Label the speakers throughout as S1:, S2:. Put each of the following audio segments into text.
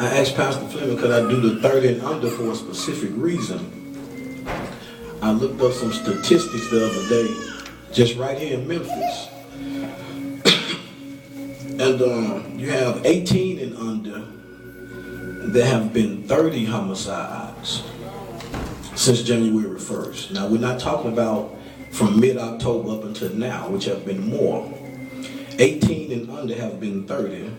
S1: I asked Pastor Fleming, could I do the 30 and under for a specific reason? I looked up some statistics the other day, just right here in Memphis. And you have 18 and under, there have been 30 homicides since January 1st. Now, we're not talking about from mid-October up until now, which have been more. 18 and under have been 30.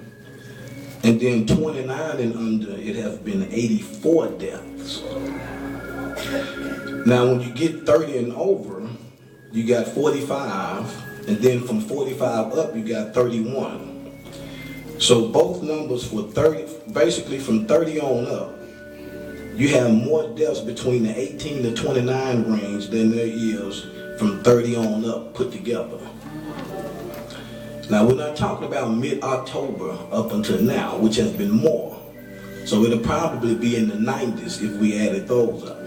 S1: And then 29 and under, it has been 84 deaths. Now, when you get 30 and over, you got 45, and then from 45 up, you got 31. So both numbers for 30, basically from 30 on up, you have more deaths between the 18 to 29 range than there is from 30 on up put together. Now, we're not talking about mid-October up until now, which has been more. So it'll probably be in the 90s if we added those up.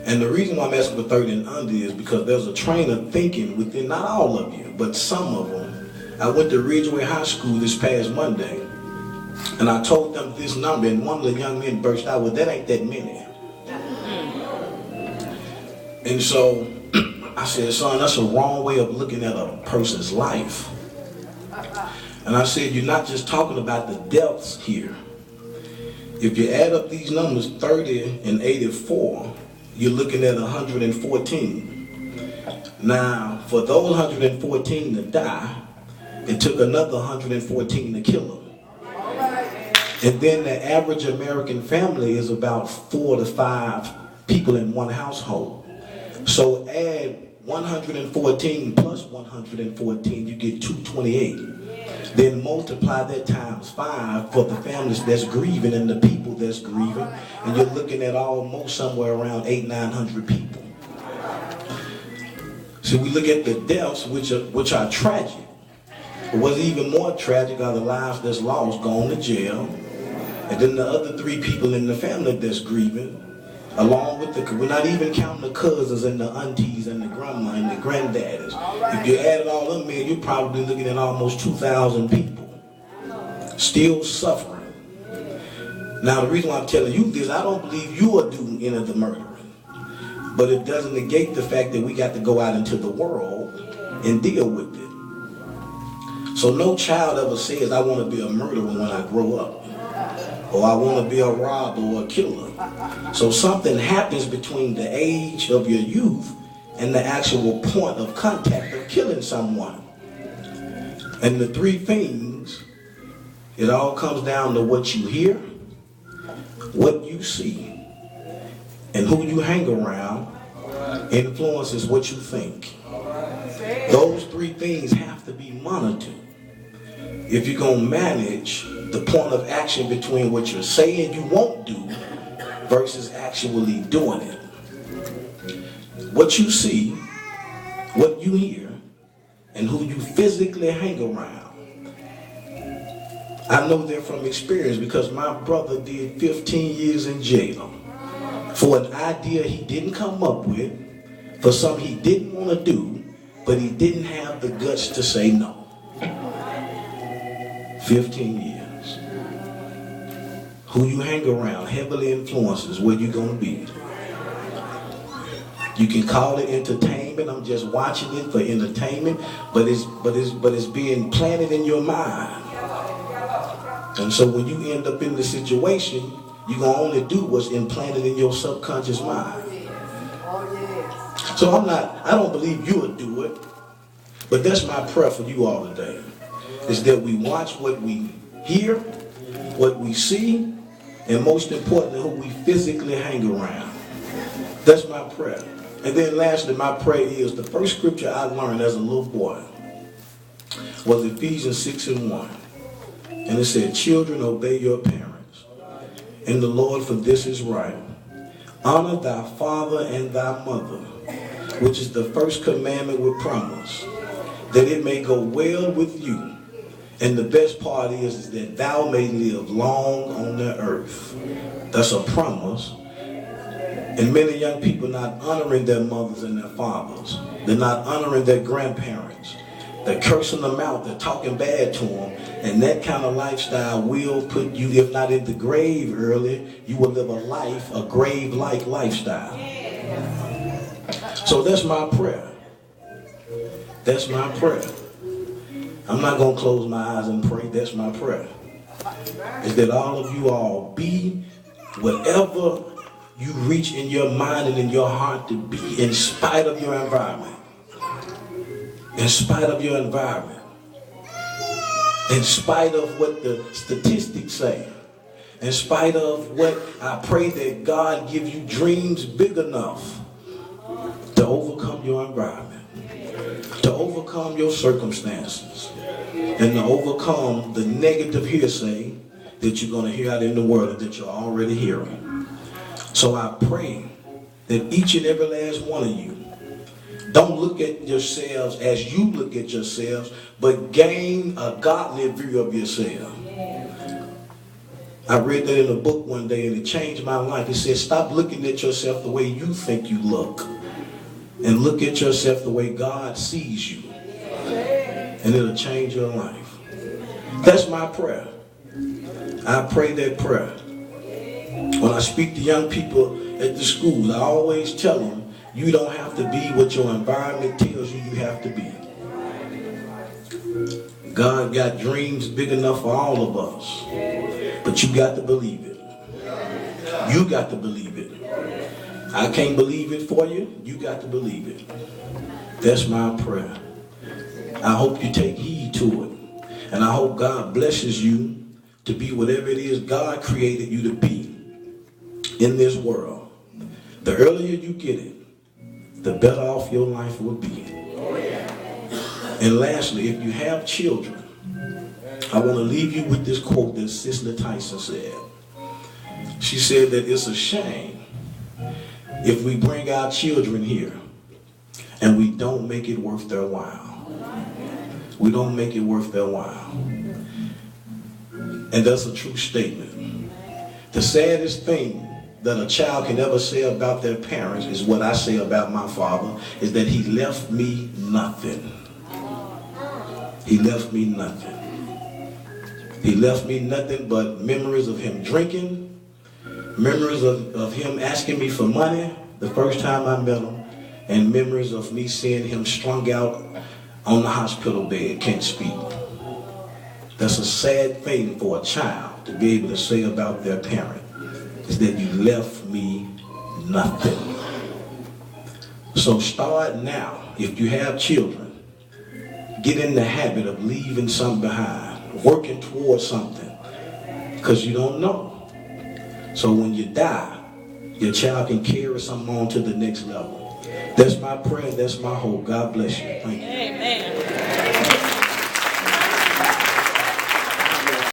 S1: And the reason why I'm asking for 30 and under is because there's a train of thinking within, not all of you, but some of them. I went to Ridgeway High School this past Monday, and I told them this number, and one of the young men burst out, well, that ain't that many. And so I said, son, that's a wrong way of looking at a person's life. And I said, you're not just talking about the deaths here. If you add up these numbers, 30 and 84, you're looking at 114. Now, for those 114 to die, it took another 114 to kill them. And then the average American family is about 4 to 5 people in one household. So add 114 plus 114, you get 228. Then multiply that times 5 for the families that's grieving and the people that's grieving, and you're looking at almost somewhere around 800-900 people. So we look at the deaths, which are tragic. But what's even more tragic are the lives that's lost, gone to jail, and then the other 3 people in the family that's grieving, along with we're not even counting the cousins and the aunties and the grandma and the granddaddies. If you add it all up, man, you're probably looking at almost 2,000 people still suffering. Now, the reason why I'm telling you this, I don't believe you are doing any of the murdering, but it doesn't negate the fact that we got to go out into the world and deal with it. So no child ever says, I want to be a murderer when I grow up, or I want to be a robber or a killer. So something happens between the age of your youth and the actual point of contact of killing someone. And the 3 things, it all comes down to what you hear, what you see, and who you hang around influences what you think. Those 3 things have to be monitored if you're going to manage the point of action between what you're saying you won't do versus actually doing it. What you see, what you hear, and who you physically hang around. I know that from experience because my brother did 15 years in jail for an idea he didn't come up with, for something he didn't want to do, but he didn't have the guts to say no. 15 years. Who you hang around heavily influences where you're going to be. You can call it entertainment entertainment. I'm just watching it for entertainment, but it's being planted in your mind. And so when you end up in the situation, you're going to only do what's implanted in your subconscious mind. So I don't believe you'll do it, but that's my prayer for you all today, is that we watch what we hear, what we see, and most importantly, who we physically hang around. That's my prayer. And then lastly, my prayer is, the first scripture I learned as a little boy was Ephesians 6:1. And it said, children, obey your parents in the Lord, for this is right. Honor thy father and thy mother, which is the first commandment with promise, that it may go well with you. And the best part is that thou may live long on the earth. That's a promise. And many young people not honoring their mothers and their fathers. They're not honoring their grandparents. They're cursing them out. They're talking bad to them. And that kind of lifestyle will put you, if not in the grave early, you will live a grave-like lifestyle. So that's my prayer. That's my prayer. I'm not going to close my eyes and pray. That's my prayer. Is that all of you all be whatever you reach in your mind and in your heart to be, in spite of your environment. In spite of your environment. In spite of what the statistics say. In spite of what, I pray that God give you dreams big enough to overcome your environment. To overcome your circumstances. And to overcome the negative hearsay that you're going to hear out in the world, that you're already hearing. So I pray that each and every last one of you don't look at yourselves as you look at yourselves, but gain a godly view of yourself. I read that in a book one day and it changed my life. It said, stop looking at yourself the way you think you look, and look at yourself the way God sees you. And it'll change your life. That's my prayer. I pray that prayer. When I speak to young people at the schools, I always tell them, you don't have to be what your environment tells you have to be. God got dreams big enough for all of us. But you got to believe it. You got to believe it. I can't believe it for you. You got to believe it. That's my prayer. I hope you take heed to it. And I hope God blesses you to be whatever it is God created you to be in this world. The earlier you get it, the better off your life will be. And lastly, if you have children, I want to leave you with this quote that Cicely Tyson said. She said that it's a shame if we bring our children here and we don't make it worth their while. We don't make it worth their while. And that's a true statement. The saddest thing that a child can ever say about their parents is what I say about my father, is that he left me nothing. He left me nothing. He left me nothing but memories of him drinking, memories of him asking me for money the first time I met him, and memories of me seeing him strung out on the hospital bed, can't speak. That's a sad thing for a child to be able to say about their parent, is that you left me nothing. So start now. If you have children, get in the habit of leaving something behind, working towards something, because you don't know. So when you die, your child can carry something on to the next level. That's my prayer. That's my hope. God bless you. Thank you. Amen.